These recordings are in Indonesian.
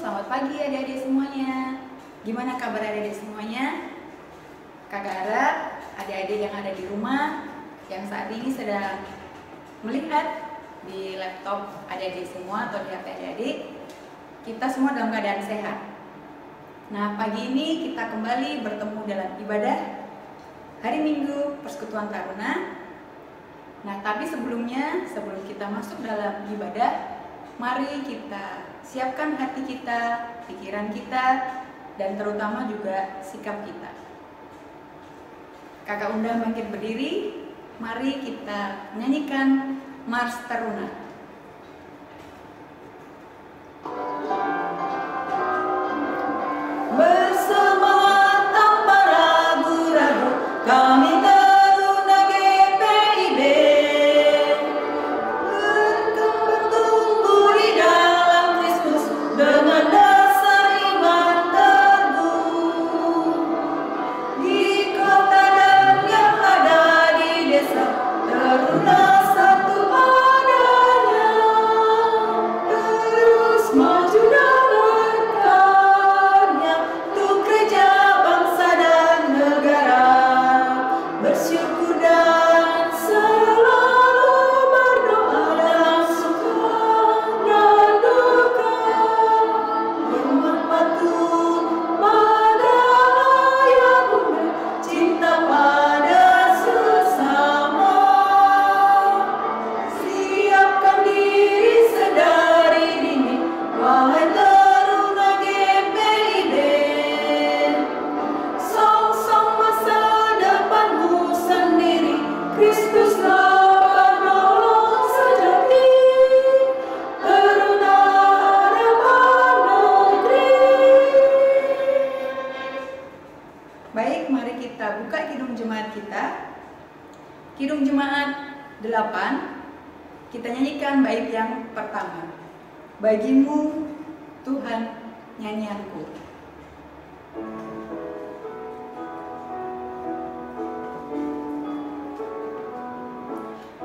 selamat pagi adik-adik semuanya. Gimana kabar adik-adik semuanya? Kakak harap adik-adik yang ada di rumah, yang saat ini sedang melihat di laptop adik-adik semua atau di HP adik-adik, kita semua dalam keadaan sehat. Nah, pagi ini kita kembali bertemu dalam ibadah hari Minggu Persekutuan Taruna. Nah, tapi sebelum kita masuk dalam ibadah, mari kita siapkan hati kita, pikiran kita, dan terutama juga sikap kita. Kakak undang bangkit berdiri, mari kita nyanyikan Mars Taruna. Bersemangat tanpa ragu-ragu, kami Taruna GPIB. Bertumbuh di dalam Kristus dengan dasar iman teguh. Di kota dan yang ada di desa, Taruna satu adanya. Terus maju dan berkarya untuk kerja bangsa dan negara. Bersyukur dan selalu berdoa dalam suka dan duka. Hormat patuh pada ayah bunda, cinta pada sesama. Siapkan diri sedari dini, wahai Taruna GPIB. Song-song masa depanmu sendiri, Kristuslah penolong sejati. Taruna harapan negeri. Baik, mari kita buka Kidung Jemaat kita. Kidung Jemaat 8. Kita nyanyikan bait yang pertama. Bagimu Tuhan nyanyianku.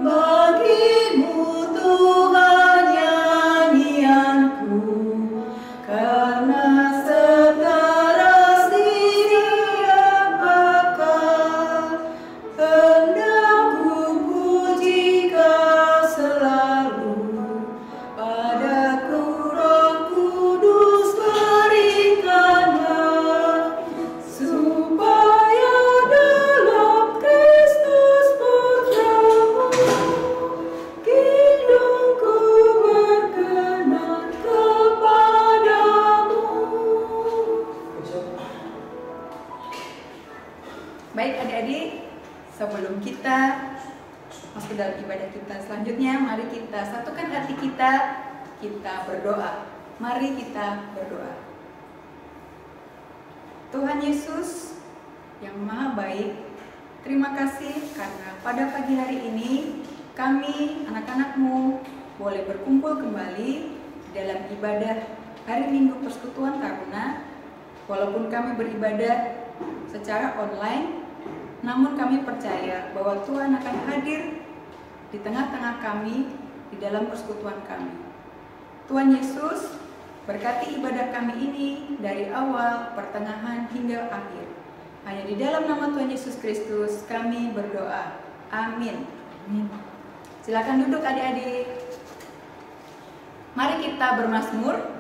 Bagimu Tuhan nyanyianku, karena seteras Dia bakal. Hendak ku puji Kau selalu, padaku Roh Kudus berikanlah, supaya dalam Kristus Putramu kidungku berkenan kepadamu. Baik adik-adik, sebelum kita masuk dalam ibadah kita selanjutnya, mari kita satukan hati kita berdoa. Mari kita berdoa. Tuhan Yesus yang Maha Baik, terima kasih karena pada pagi hari ini kami anak-anak-Mu boleh berkumpul kembali dalam ibadah hari Minggu Persekutuan Taruna. Walaupun kami beribadah secara online, namun kami percaya bahwa Tuhan akan hadir di tengah-tengah kami, di dalam persekutuan kami. Tuhan Yesus, berkati ibadah kami ini dari awal, pertengahan, hingga akhir. Hanya di dalam nama Tuhan Yesus Kristus kami berdoa. Amin. Silakan duduk adik-adik. Mari kita bermazmur.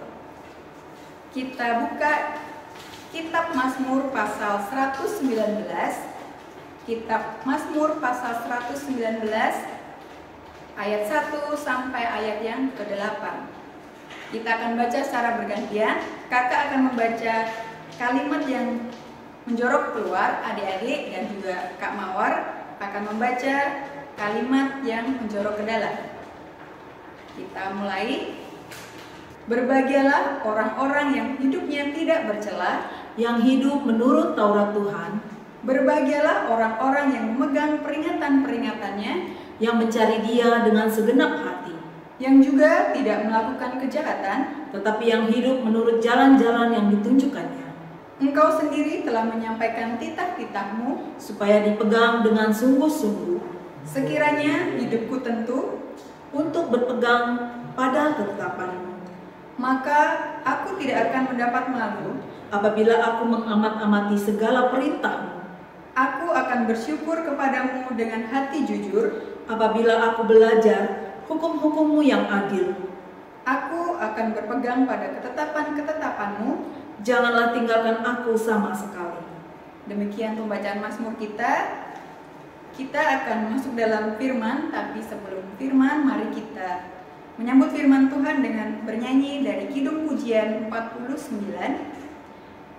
Kita buka Kitab Mazmur pasal 119. Kitab Mazmur pasal 119 ayat 1 sampai ayat yang ke-8. Kita akan baca secara bergantian. Kakak akan membaca kalimat yang menjorok keluar, adik-adik dan juga Kak Mawar akan membaca kalimat yang menjorok ke dalam. Kita mulai. Berbahagialah orang-orang yang hidupnya tidak bercela, yang hidup menurut Taurat Tuhan, berbahagialah orang-orang yang memegang peringatan-peringatannya, yang mencari Dia dengan segenap hati, yang juga tidak melakukan kejahatan, tetapi yang hidup menurut jalan-jalan yang ditunjukkannya. Engkau sendiri telah menyampaikan titah-titahmu, supaya dipegang dengan sungguh-sungguh, sekiranya hidupku tentu untuk berpegang pada ketetapanmu. maka aku tidak akan mendapat malu. Apabila aku mengamat-amati segala perintah-Mu, Aku akan bersyukur kepadamu dengan hati jujur. apabila aku belajar hukum-hukum-Mu yang adil, Aku akan berpegang pada ketetapan-ketetapanmu. janganlah tinggalkan aku sama sekali. Demikian pembacaan Mazmur kita. Kita akan masuk dalam firman, tapi sebelum firman, mari kita menyambut firman Tuhan dengan bernyanyi dari Kidung Pujian 49.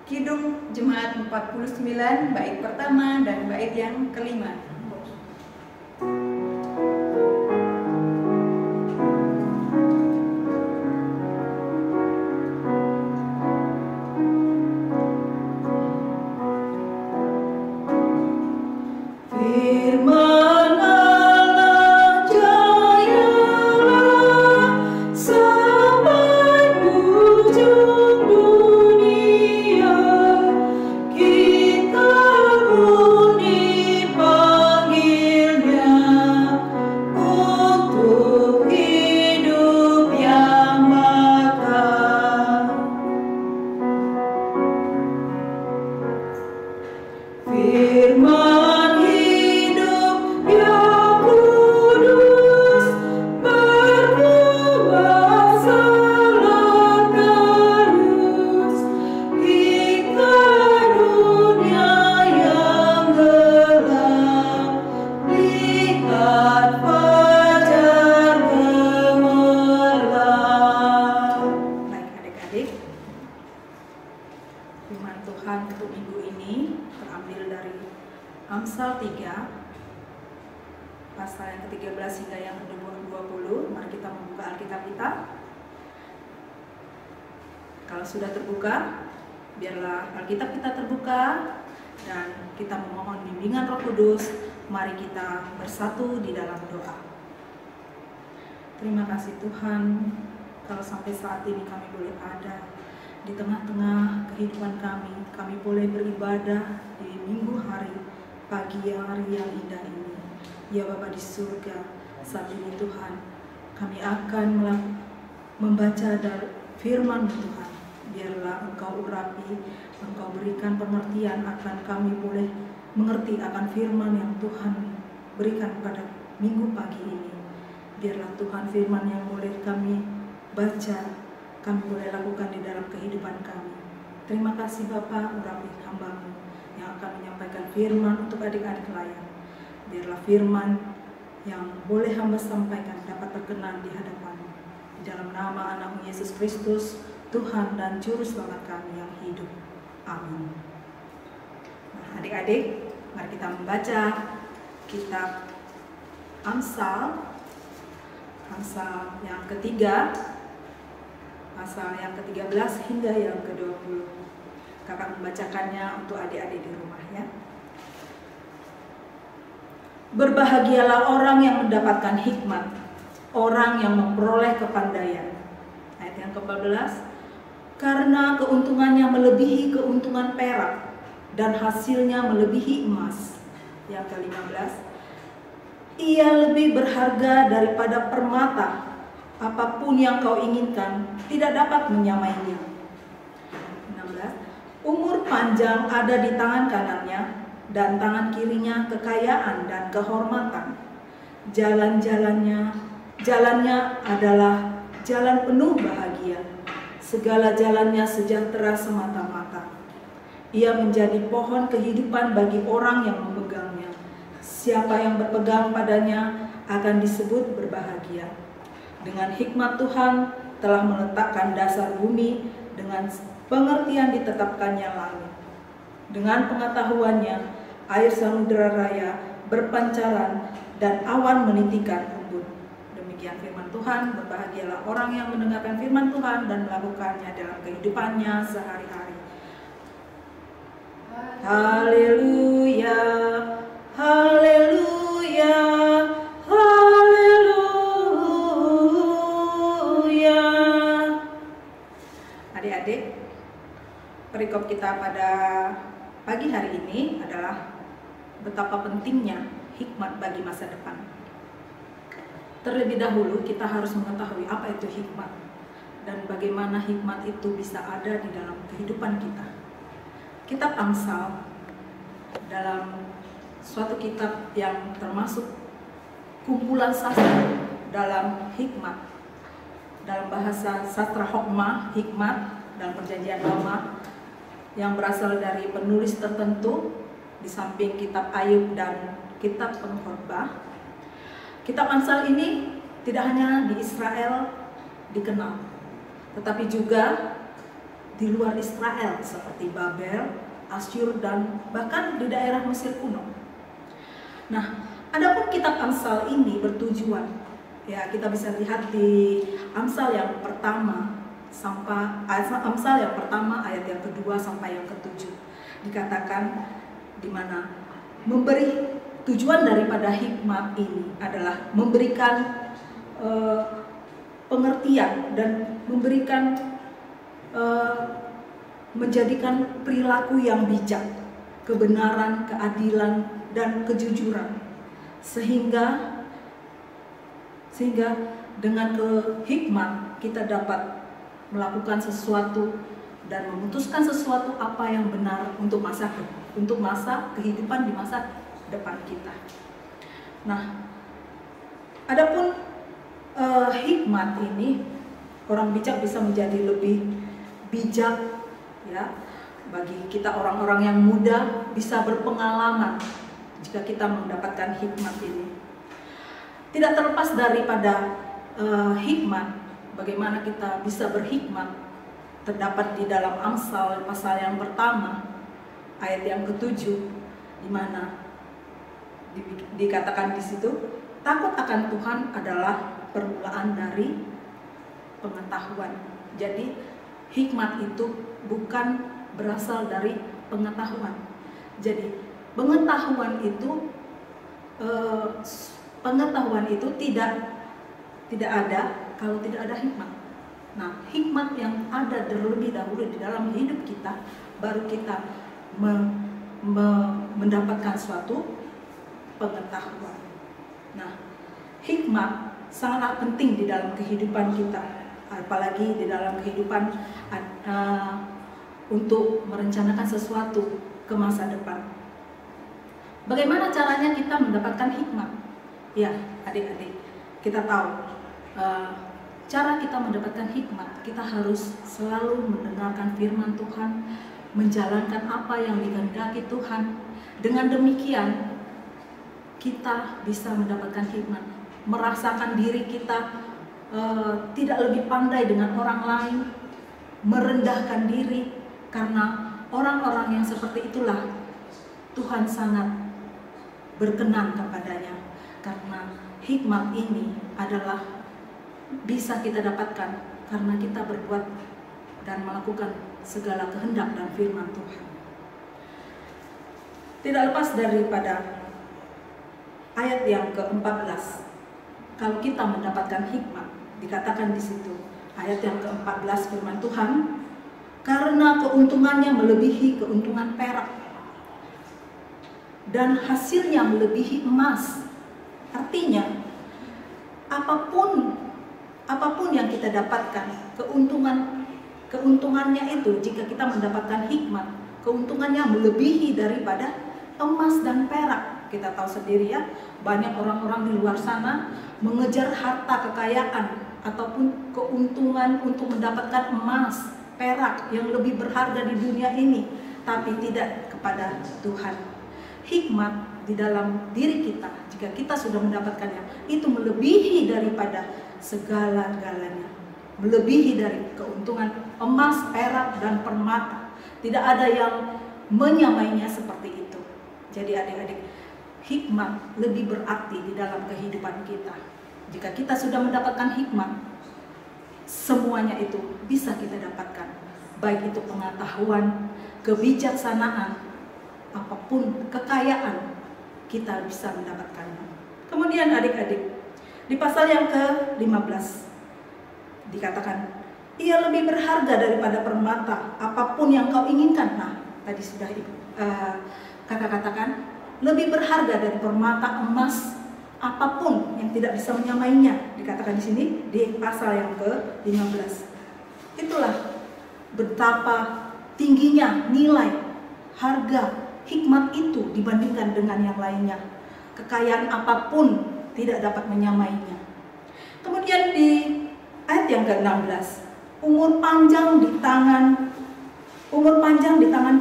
Kidung Jemaat 49, bait pertama dan bait yang kelima. Firman Allah jayalah sampai ujung dunia. Kita pun dipanggilnya untuk hidup yang makar. Firman hidup yang kudus berkuasalah terus hingga dunia yang gelap lihat fajar gemerlap. Baik adik-adik, firman Tuhan untuk minggu ini terambil dari Amsal 3 pasal yang ke-13 hingga yang ke-20. Mari kita membuka Alkitab kita. Kalau sudah terbuka, biarlah Alkitab kita terbuka dan kita memohon bimbingan Roh Kudus. Mari kita bersatu di dalam doa. Terima kasih Tuhan, kalau sampai saat ini kami boleh ada di tengah-tengah kehidupan kami boleh beribadah di minggu hari, pagi hari yang indah ini. Ya Bapa di surga, saat ini Tuhan, kami akan membaca dari firman Tuhan. Biarlah Engkau urapi, Engkau berikan pengertian akan kami boleh mengerti akan firman yang Tuhan berikan pada minggu pagi ini. Biarlah Tuhan firman yang boleh kami baca, kami boleh lakukan di dalam kehidupan kami. Terima kasih Bapa, urapi hamba-Mu yang akan menyampaikan firman untuk adik-adik layan. Biarlah firman yang boleh hamba sampaikan dapat berkenan di hadapan-Mu. Di dalam nama anak-Mu Yesus Kristus, Tuhan dan Juru Selamat kami yang hidup. Amin. Nah, adik-adik, mari kita membaca kitab Amsal yang ketiga, pasal yang ke-13 hingga yang ke-20. Kakak membacakannya untuk adik-adik di rumah ya. Berbahagialah orang yang mendapatkan hikmat, orang yang memperoleh kepandaian. Ayat yang ke-14, karena keuntungannya melebihi keuntungan perak dan hasilnya melebihi emas. Yang ke-15, ia lebih berharga daripada permata, apapun yang kau inginkan tidak dapat menyamainya. 16, umur panjang ada di tangan kanannya, dan tangan kirinya kekayaan dan kehormatan. Jalannya adalah jalan penuh bahagia, segala jalannya sejahtera semata-mata. Ia menjadi pohon kehidupan bagi orang yang memegangnya. Siapa yang berpegang padanya akan disebut berbahagia. Dengan hikmat Tuhan telah meletakkan dasar bumi, dengan pengertian ditetapkannya langit. Dengan pengetahuannya air samudera raya berpancaran dan awan menitikan embun. Demikian firman Tuhan. Berbahagialah orang yang mendengarkan firman Tuhan dan melakukannya dalam kehidupannya sehari-hari. Haleluya, haleluya, haleluya. Adik-adik, perikop kita pada pagi hari ini adalah betapa pentingnya hikmat bagi masa depan. Terlebih dahulu kita harus mengetahui apa itu hikmat. dan bagaimana hikmat itu bisa ada di dalam kehidupan kita. Kitab Amsal dalam suatu kitab yang termasuk kumpulan sastra dalam hikmat, dalam bahasa sastra hokmah, hikmat dalam Perjanjian Lama yang berasal dari penulis tertentu di samping kitab Ayub dan kitab Pengkhotbah. Kitab Amsal ini tidak hanya di Israel dikenal, tetapi juga di luar Israel seperti Babel, Asyur, dan bahkan di daerah Mesir kuno. Nah, adapun kitab Amsal ini bertujuan, ya kita bisa lihat di Amsal yang pertama ayat yang kedua sampai yang ketujuh, dikatakan di mana tujuan daripada hikmat ini adalah memberikan pengertian dan memberikan menjadikan perilaku yang bijak, kebenaran, keadilan, dan kejujuran, sehingga dengan hikmat kita dapat melakukan sesuatu dan memutuskan sesuatu apa yang benar untuk masa kehidupan di masa depan kita. Nah, adapun hikmat ini, orang bijak bisa menjadi lebih bijak, ya. Bagi kita orang-orang yang muda bisa berpengalaman jika kita mendapatkan hikmat ini. Tidak terlepas daripada hikmat, bagaimana kita bisa berhikmat, terdapat di dalam Amsal pasal yang pertama ayat yang ketujuh, di mana dikatakan di situ, takut akan Tuhan adalah permulaan dari pengetahuan. Jadi hikmat itu bukan berasal dari pengetahuan. Jadi pengetahuan itu tidak ada kalau tidak ada hikmat. Nah, hikmat yang ada terlebih dahulu di dalam hidup kita, baru kita mendapatkan suatu pengetahuan. Nah, hikmat sangat penting di dalam kehidupan kita, apalagi di dalam kehidupan untuk merencanakan sesuatu ke masa depan. Bagaimana caranya kita mendapatkan hikmat? Ya, adik-adik, kita tahu cara kita mendapatkan hikmat, kita harus selalu mendengarkan firman Tuhan, menjalankan apa yang dikehendaki Tuhan. Dengan demikian kita bisa mendapatkan hikmat, merasakan diri kita tidak lebih pandai dengan orang lain, merendahkan diri, karena orang-orang yang seperti itulah Tuhan sangat berkenan kepadanya, karena hikmat ini adalah bisa kita dapatkan karena kita berbuat dan melakukan segala kehendak dan firman Tuhan. Tidak lepas daripada ayat yang ke-14, kalau kita mendapatkan hikmat, dikatakan di situ, ayat yang ke-14 firman Tuhan, karena keuntungannya melebihi keuntungan perak dan hasilnya melebihi emas. Artinya, apapun yang kita dapatkan, keuntungannya itu jika kita mendapatkan hikmat, keuntungannya melebihi daripada emas dan perak. Kita tahu sendiri ya, banyak orang-orang di luar sana mengejar harta kekayaan ataupun keuntungan untuk mendapatkan emas, perak yang lebih berharga di dunia ini, tapi tidak kepada Tuhan. Hikmat di dalam diri kita, jika kita sudah mendapatkannya, itu melebihi daripada segala-galanya, melebihi dari keuntungan emas, perak, dan permata. Tidak ada yang menyamainya seperti itu. Jadi adik-adik, hikmat lebih berarti di dalam kehidupan kita. Jika kita sudah mendapatkan hikmat, semuanya itu bisa kita dapatkan, baik itu pengetahuan, kebijaksanaan, apapun kekayaan, kita bisa mendapatkannya. Kemudian adik-adik, di pasal yang ke-15 dikatakan, ia lebih berharga daripada permata, apapun yang kau inginkan. Nah, tadi sudah kakak katakan, lebih berharga dari permata, emas, apapun yang tidak bisa menyamainya. Dikatakan di sini di pasal yang ke-15. Itulah betapa tingginya nilai, harga, hikmat itu dibandingkan dengan yang lainnya. Kekayaan apapun tidak dapat menyamainya. Kemudian di ayat yang ke-16, umur panjang di tangan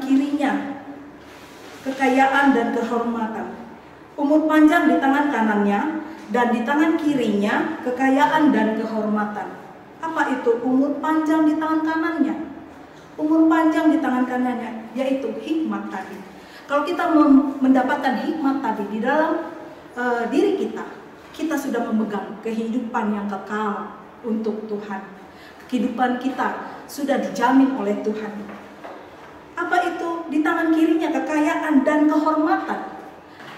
kirinya, kekayaan dan kehormatan. Umur panjang di tangan kanannya, dan di tangan kirinya kekayaan dan kehormatan. Apa itu umur panjang di tangan kanannya? Umur panjang di tangan kanannya yaitu hikmat tadi. Kalau kita mendapatkan hikmat tadi di dalam diri kita sudah memegang kehidupan yang kekal untuk Tuhan. Kehidupan kita sudah dijamin oleh Tuhan. Apa itu? Di tangan kirinya kekayaan dan kehormatan.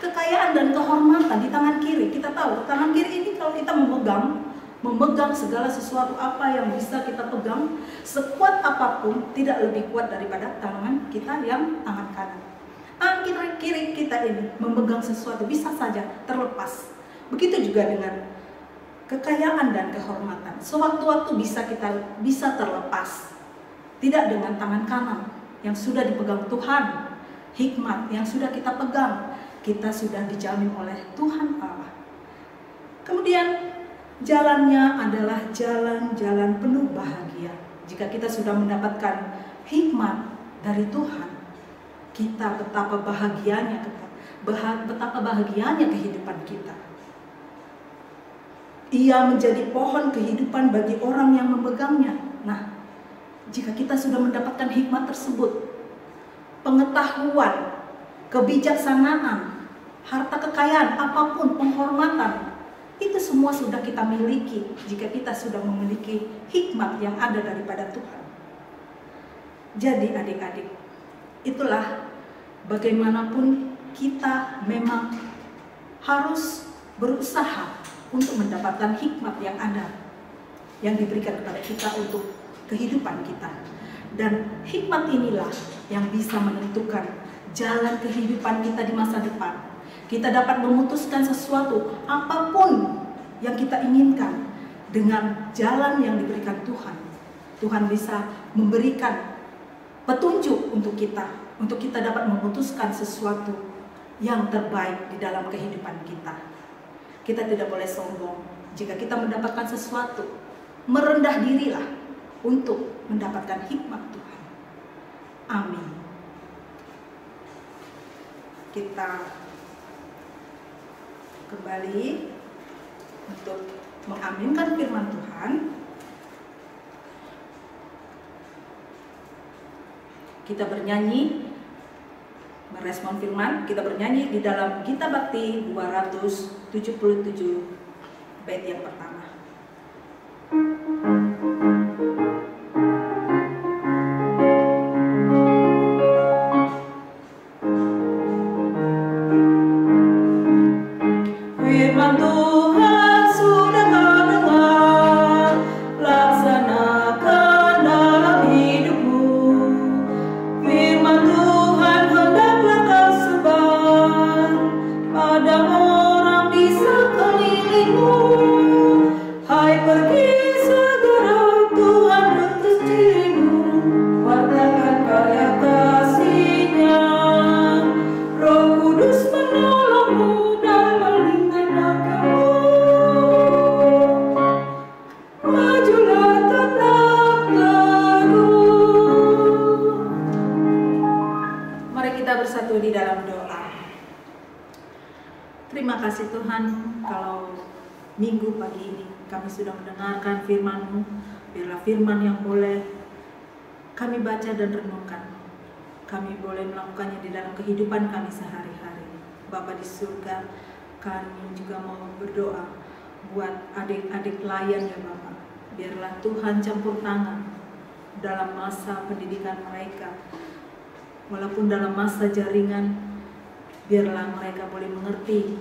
Kekayaan dan kehormatan di tangan kiri. Kita tahu tangan kiri ini kalau kita memegang segala sesuatu apa yang bisa kita pegang, sekuat apapun tidak lebih kuat daripada tangan kita yang tangan kanan. Tangan kiri kita ini memegang sesuatu bisa saja terlepas. Begitu juga dengan kekayaan dan kehormatan. Sewaktu-waktu bisa terlepas. Tidak dengan tangan kanan yang sudah dipegang Tuhan. Hikmat yang sudah kita pegang, kita sudah dijamin oleh Tuhan Allah. Kemudian jalannya adalah jalan-jalan penuh bahagia. Jika kita sudah mendapatkan hikmat dari Tuhan, kita betapa bahagianya kehidupan kita. Ia menjadi pohon kehidupan bagi orang yang memegangnya. Nah, jika kita sudah mendapatkan hikmat tersebut, pengetahuan, kebijaksanaan, harta kekayaan, apapun, penghormatan, itu semua sudah kita miliki jika kita sudah memiliki hikmat yang ada daripada Tuhan. Jadi adik-adik, itulah bagaimanapun kita memang harus berusaha untuk mendapatkan hikmat yang ada, yang diberikan kepada kita untuk kehidupan kita. Dan hikmat inilah yang bisa menentukan jalan kehidupan kita di masa depan. Kita dapat memutuskan sesuatu apapun yang kita inginkan dengan jalan yang diberikan Tuhan. Tuhan bisa memberikan petunjuk untuk kita dapat memutuskan sesuatu yang terbaik di dalam kehidupan kita. Kita tidak boleh sombong. Jika kita mendapatkan sesuatu, merendah dirilah untuk mendapatkan hikmat Tuhan. Amin. Kita kembali untuk mengaminkan firman Tuhan. Kita bernyanyi, merespon firman, kita bernyanyi di dalam Gita Bakti 277 bait yang pertama. Firman Tuhan sudah kau dengar, laksanakan dalam hidupmu. Firman Tuhan hendaklah kau sebar pada orang di sekelilingmu. Hai, pergi segera, Tuhan utus dirimu, wartakan karya kasih-Nya. Roh Kudus menolongmu dan melingkarkan kamu. Majulah tetap teguh. Mari kita bersatu di dalam doa. Terima kasih Tuhan, kalau minggu pagi ini kami sudah mendengarkan firman-Mu. Biarlah firman yang boleh kami baca dan renungkan, kami boleh melakukannya di dalam kehidupan kami sehari-hari. Bapa di surga, kami juga mau berdoa buat adik-adik layan ya Bapa. Biarlah Tuhan campur tangan dalam masa pendidikan mereka. Walaupun dalam masa jaringan, biarlah mereka boleh mengerti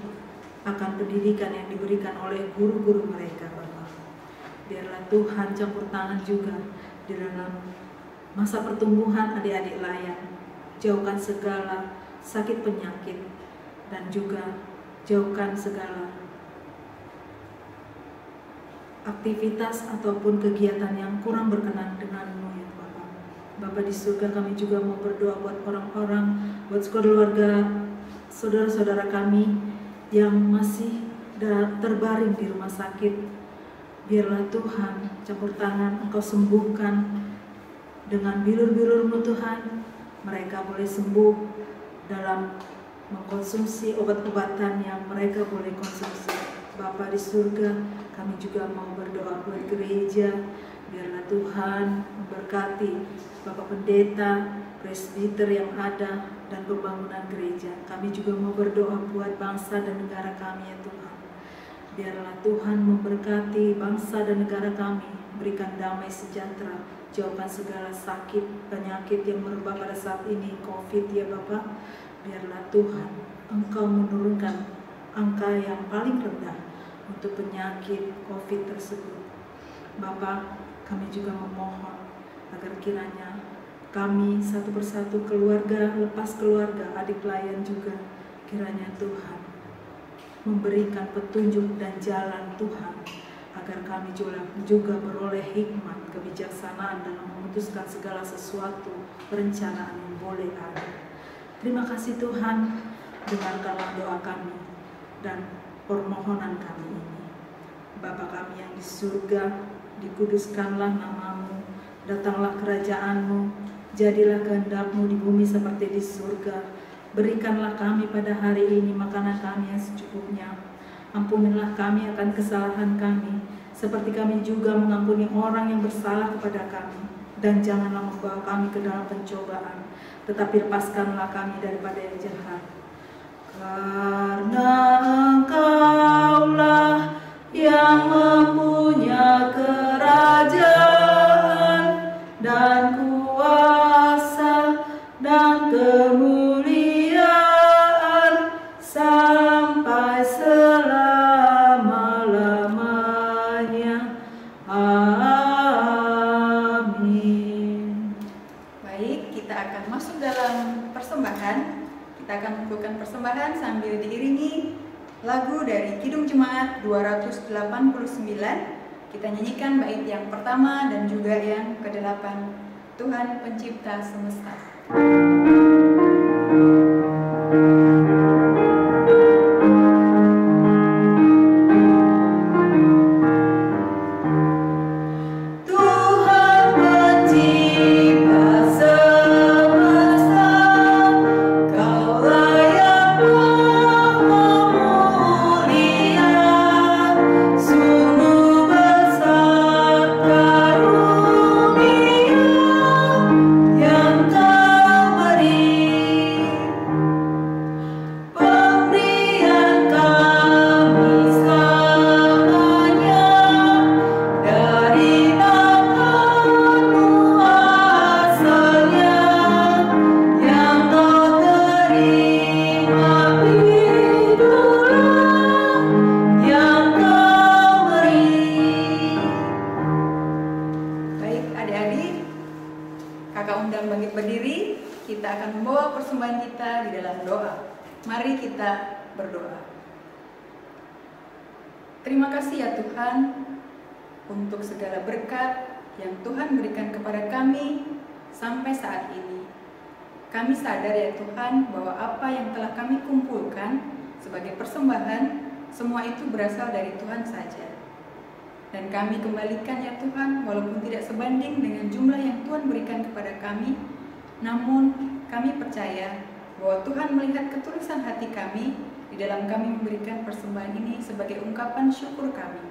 akan pendidikan yang diberikan oleh guru-guru mereka Bapa. Biarlah Tuhan campur tangan juga di dalam masa pertumbuhan adik-adik layan. Jauhkan segala sakit penyakit dan juga jauhkan segala aktivitas ataupun kegiatan yang kurang berkenan denganmu ya Bapak. Bapak di surga, kami juga mau berdoa buat orang-orang, buat keluarga, saudara-saudara kami yang masih terbaring di rumah sakit. Biarlah Tuhan campur tangan, Engkau sembuhkan dengan bilur-bilur-Mu Tuhan. Mereka boleh sembuh dalam mengkonsumsi obat-obatan yang mereka boleh konsumsi. Bapa di surga, kami juga mau berdoa buat gereja. Biarlah Tuhan memberkati Bapak Pendeta, presbiter yang ada, dan pembangunan gereja. Kami juga mau berdoa buat bangsa dan negara kami ya Tuhan. Biarlah Tuhan memberkati bangsa dan negara kami, berikan damai sejahtera, jauhkan segala sakit, penyakit yang merebak pada saat ini, COVID ya Bapak. Biarlah Tuhan, Engkau menurunkan angka yang paling rendah untuk penyakit COVID tersebut. Bapak, kami juga memohon agar kiranya kami satu persatu keluarga, lepas keluarga, adik pelayan juga, kiranya Tuhan memberikan petunjuk dan jalan Tuhan, agar kami juga beroleh hikmat, kebijaksanaan dalam memutuskan segala sesuatu perencanaan yang boleh ada. Terima kasih Tuhan, dengarkanlah doa kami dan permohonan kami ini. Bapa kami yang di surga, dikuduskanlah nama-Mu, datanglah kerajaan-Mu, jadilah kehendak-Mu di bumi seperti di surga. Berikanlah kami pada hari ini makanan kami yang secukupnya. Ampunilah kami akan kesalahan kami, seperti kami juga mengampuni orang yang bersalah kepada kami. Dan janganlah membawa kami ke dalam pencobaan, tetapi lepaskanlah kami daripada yang jahat. Karena Engkaulah yang mempunyai kerajaan dan kuasa dan kemuliaan sampai selama-lamanya. Amin. Baik, kita akan masuk dalam persembahan. Kita akan melakukan persembahan sambil diiringi lagu dari Kidung Jemaat 289. Kita nyanyikan bait yang pertama dan juga yang ke-8, Tuhan Pencipta Semesta. Terima kasih ya Tuhan untuk segala berkat yang Tuhan berikan kepada kami sampai saat ini. Kami sadar ya Tuhan bahwa apa yang telah kami kumpulkan sebagai persembahan, semua itu berasal dari Tuhan saja. Dan kami kembalikan ya Tuhan, walaupun tidak sebanding dengan jumlah yang Tuhan berikan kepada kami, namun kami percaya bahwa Tuhan melihat ketulusan hati kami di dalam kami memberikan persembahan ini sebagai ungkapan syukur kami.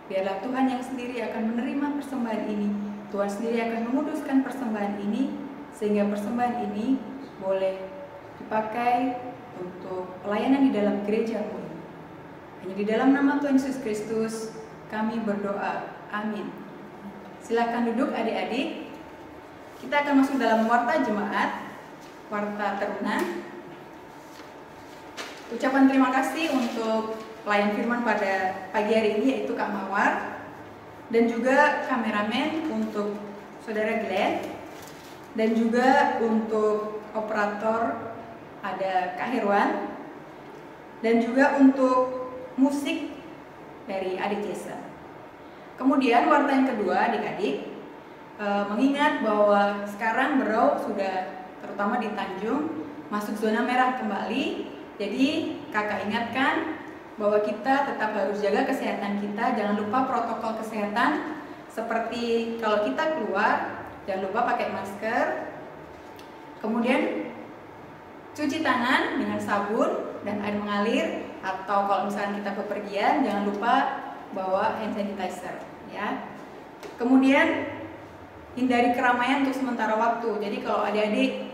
Biarlah Tuhan yang sendiri akan menerima persembahan ini. Tuhan sendiri akan menguduskan persembahan ini, sehingga persembahan ini boleh dipakai untuk pelayanan di dalam gereja-Mu. Hanya di dalam nama Tuhan Yesus Kristus kami berdoa. Amin. Silakan duduk adik-adik. Kita akan masuk dalam warta jemaat, warta teruna. Ucapan terima kasih untuk pelayan firman pada pagi hari ini, yaitu Kak Mawar, dan juga kameramen untuk Saudara Glenn, dan juga untuk operator ada Kak Herwan, dan juga untuk musik dari Adik Jesa. Kemudian warta yang kedua adik-adik, mengingat bahwa sekarang Berau sudah, terutama di Tanjung, masuk zona merah kembali. Jadi kakak ingatkan bahwa kita tetap harus jaga kesehatan kita. Jangan lupa protokol kesehatan, seperti kalau kita keluar jangan lupa pakai masker, kemudian cuci tangan dengan sabun dan air mengalir, atau kalau misalnya kita bepergian jangan lupa bawa hand sanitizer ya. Kemudian hindari keramaian untuk sementara waktu. Jadi kalau adik-adik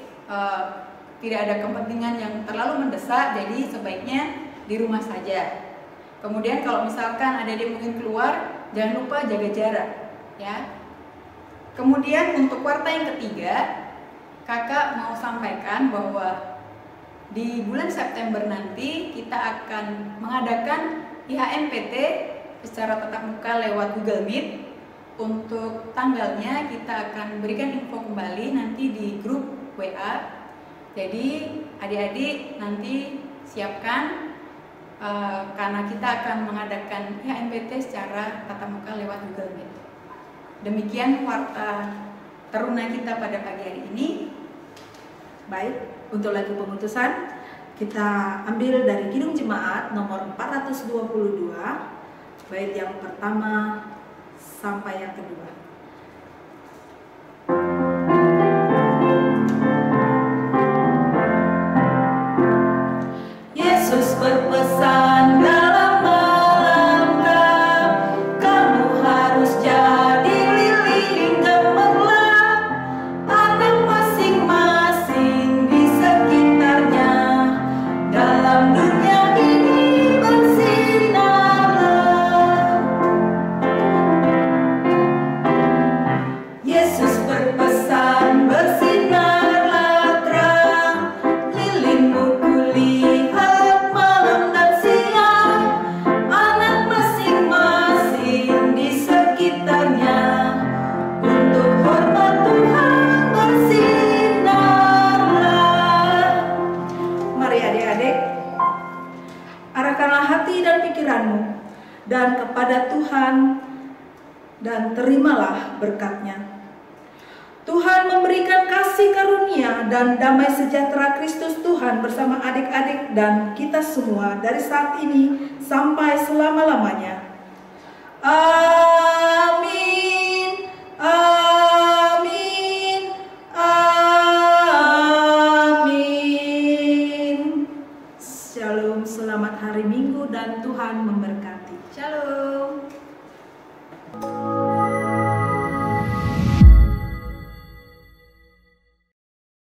tidak ada kepentingan yang terlalu mendesak, jadi sebaiknya di rumah saja. Kemudian kalau misalkan adik-adik mungkin keluar, jangan lupa jaga jarak ya. Kemudian untuk warta yang ketiga, kakak mau sampaikan bahwa di bulan September nanti kita akan mengadakan IHMPT secara tatap muka lewat Google Meet. Untuk tanggalnya kita akan berikan info kembali nanti di grup WA. Jadi adik-adik nanti siapkan, karena kita akan mengadakan IHMPT secara tatap muka lewat Google Meet. Demikian warta teruna kita pada pagi hari ini. Baik, untuk lagu pengutusan kita ambil dari Kidung Jemaat nomor 422, bait yang pertama sampai yang kedua. Yesus berpesan dalam melangkah, kamu harus jadi lilin gemerlap, anak masing-masing di sekitarnya, dalam dunia ini bersinarlah. Yesus berpesan, bersinarlah terang, lilinmu kulihat malam dan siang, anak masing-masing di sekitarnya, untuk hormat Tuhan bersinarlah. Mari adik-adik, arahkanlah hati dan pikiranmu dan kepada Tuhan, dan terimalah berkat-Nya. Tuhan memberikan kasih karunia dan damai sejahtera Kristus Tuhan bersama adik-adik dan kita semua dari saat ini sampai selama-lamanya. Amin.